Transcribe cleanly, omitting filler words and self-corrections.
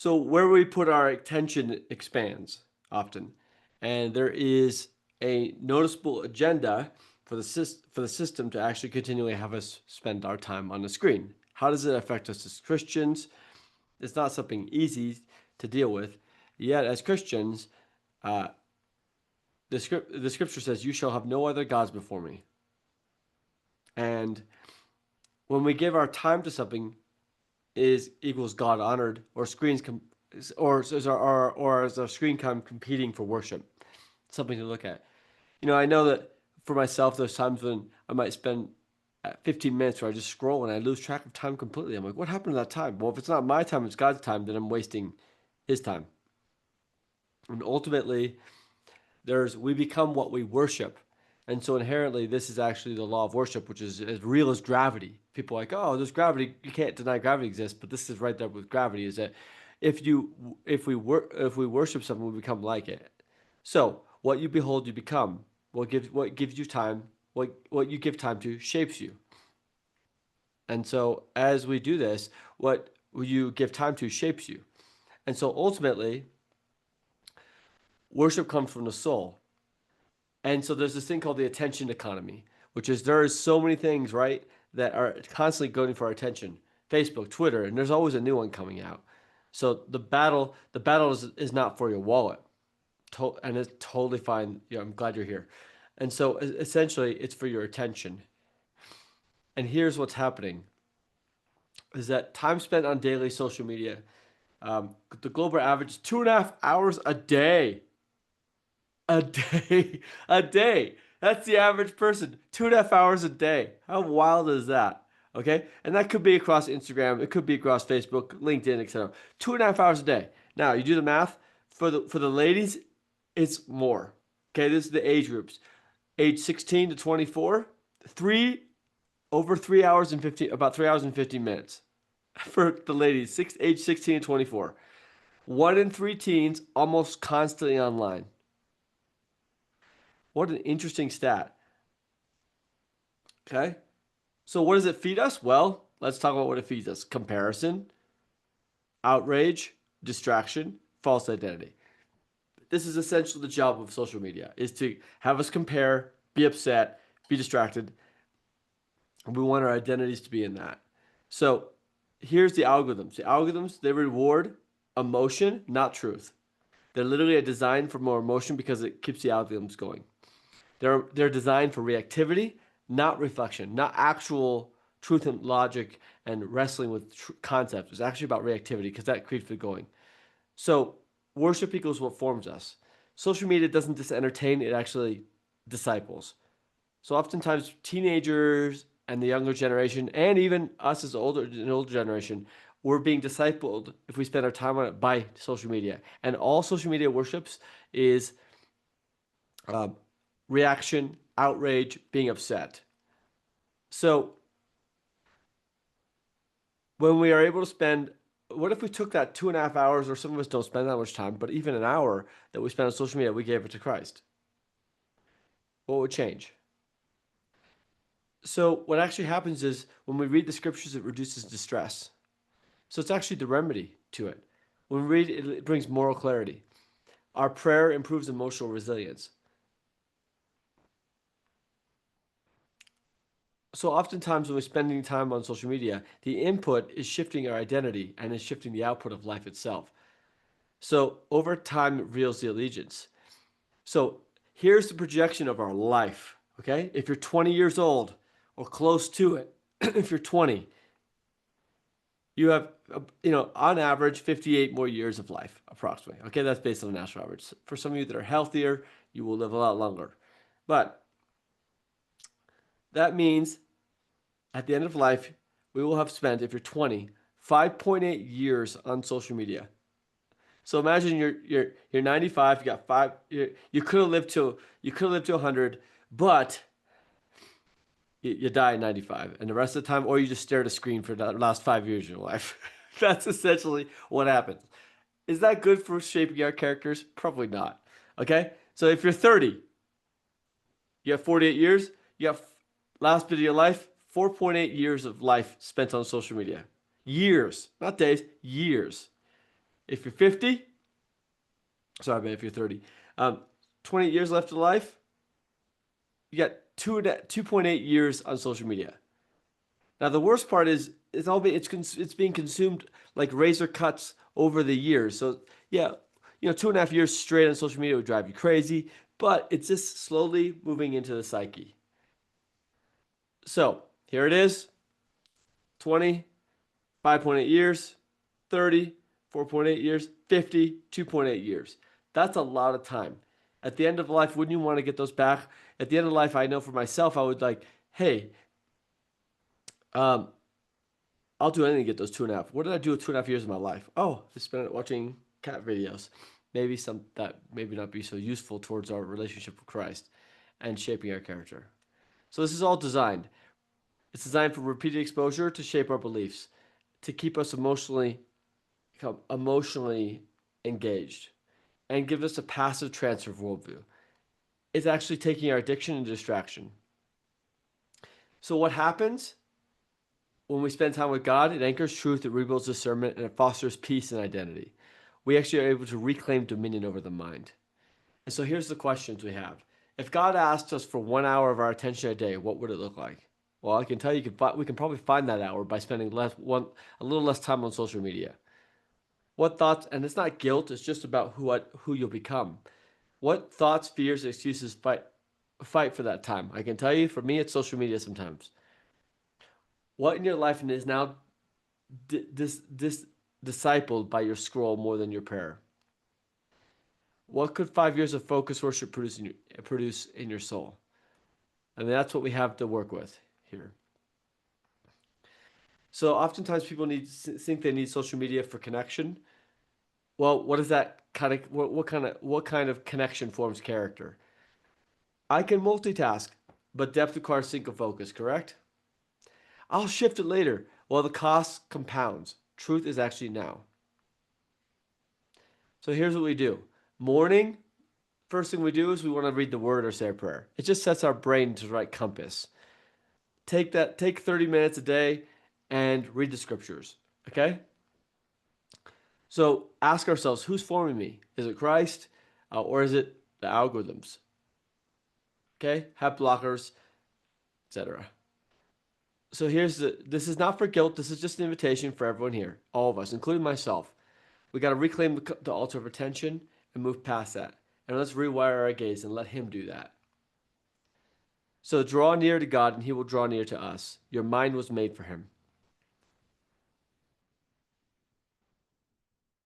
So where we put our attention expands often, and there is a noticeable agenda for the system to actually continually have us spend our time on the screen. How does it affect us as Christians? It's not something easy to deal with. Yet, as Christians, uh, the scripture says, "You shall have no other gods before me." And when we give our time to something, is equals God honored, or or is our screen time competing for worship? Something to look at. I know that for myself, there's times when I might spend 15 minutes where I just scroll and I lose track of time completely. I'm like, what happened to that time? Well, if it's not my time, it's God's time, then I'm wasting His time. And ultimately, we become what we worship. And so inherently, this is actually the law of worship, which is as real as gravity. People are like, oh, there's gravity. You can't deny gravity exists, but this is right there with gravity. Is that if we worship something, we become like it. So what you behold, you become. What gives you time, what you give time to, shapes you. And so as we do this, what you give time to shapes you. And so ultimately, worship comes from the soul. And so there's this thing called the attention economy, which is there is so many things, right, that are constantly going for our attention. Facebook, Twitter, and there's always a new one coming out. So the battle is not for your wallet. And it's totally fine. Yeah, I'm glad you're here. And so essentially it's for your attention. And here's what's happening is that time spent on daily social media, the global average is 2.5 hours a day. A day, a day. That's the average person. 2.5 hours a day. How wild is that? Okay, and that could be across Instagram. It could be across Facebook, LinkedIn, etc. 2.5 hours a day. Now you do the math for the ladies, it's more. Okay, this is the age groups. Age 16 to 24, over 3 hours and 15, about 3 hours and 15 minutes for the ladies, age 16 to 24. 1 in 3 teens almost constantly online. What an interesting stat. Okay. So what does it feed us? Well, let's talk about what it feeds us. Comparison, outrage, distraction, false identity. This is essentially the job of social media, is to have us compare, be upset, be distracted. And we want our identities to be in that. So here's the algorithms. The algorithms, they reward emotion, not truth. They're literally designed for more emotion because it keeps the algorithms going. They're designed for reactivity, not reflection, not actual truth and logic and wrestling with concepts. It's actually about reactivity because that keeps it going. So worship equals what forms us. Social media doesn't just entertain; it actually disciples. So oftentimes teenagers and the younger generation, and even us as an older generation, we're being discipled if we spend our time on it by social media. And all social media worships is um, reaction, outrage, being upset. So when we are able to spend, what if we took that 2.5 hours, or some of us don't spend that much time, but even an hour that we spend on social media, we gave it to Christ? What would change? So what actually happens is when we read the scriptures, it reduces distress. So it's actually the remedy to it. When we read it, it brings moral clarity. Our prayer improves emotional resilience. So oftentimes when we're spending time on social media, the input is shifting our identity and is shifting the output of life itself. So over time, it reveals the allegiance. So here's the projection of our life. Okay. If you're 20 years old or close to it, if you're 20, you have, on average, 58 more years of life, approximately. Okay. That's based on the national average. For some of you that are healthier, you will live a lot longer. But that means at the end of life, we will have spent, if you're 20, 5.8 years on social media. So imagine you're 95, you got you could have lived to 100, but you die at 95, and the rest of the time, or you just stare at a screen for the last 5 years of your life. That's essentially what happens. Is that good for shaping our characters? Probably not. Okay, so if you're 30, you have 48 years. You have last bit of your life, 4.8 years of life spent on social media. Years, not days, years. If you're 50, sorry, man, if you're 30, 28 years left of life, you got 2.8 years on social media. Now the worst part is it's being consumed like razor cuts over the years. So yeah, 2.5 years straight on social media would drive you crazy, but it's just slowly moving into the psyche. So here it is: 20, 5.8 years, 30, 4.8 years, 50, 2.8 years. That's a lot of time. At the end of life, wouldn't you want to get those back? At the end of life, I know for myself, I would like, hey, um, I'll do anything to get those 2.5. What did I do with 2.5 years of my life? Oh, I spent it watching cat videos. Maybe some that maybe not be so useful towards our relationship with Christ and shaping our character. So this is all designed. It's designed for repeated exposure to shape our beliefs, to keep us emotionally engaged, and give us a passive transfer of worldview. It's actually taking our addiction and distraction. So what happens when we spend time with God? It anchors truth, it rebuilds discernment, and it fosters peace and identity. We actually are able to reclaim dominion over the mind. And so here's the questions we have. If God asked us for 1 hour of our attention a day, what would it look like? Well, I can tell you, we can probably find that hour by spending a little less time on social media. What thoughts, and it's not guilt, it's just about who you'll become. What thoughts, fears, excuses fight for that time? I can tell you, for me, it's social media sometimes. What in your life is now discipled by your scroll more than your prayer? What could 5 years of focused worship produce in your soul? I mean, that's what we have to work with here. So oftentimes people think they need social media for connection. Well, what is that kind of what kind of connection forms character? I can multitask, but depth requires single focus, correct? I'll shift it later. Well, the cost compounds. Truth is actually now. So here's what we do. Morning, first thing we do is we want to read the word or say a prayer. It just sets our brain to the right compass. Take 30 minutes a day and read the scriptures. Okay? So ask ourselves, who's forming me? Is it Christ or is it the algorithms? Okay? Have blockers, etc. So this is not for guilt. This is just an invitation for everyone here, all of us, including myself. We got to reclaim the altar of attention and move past that. And let's rewire our gaze and let him do that. So draw near to God and he will draw near to us. Your mind was made for him.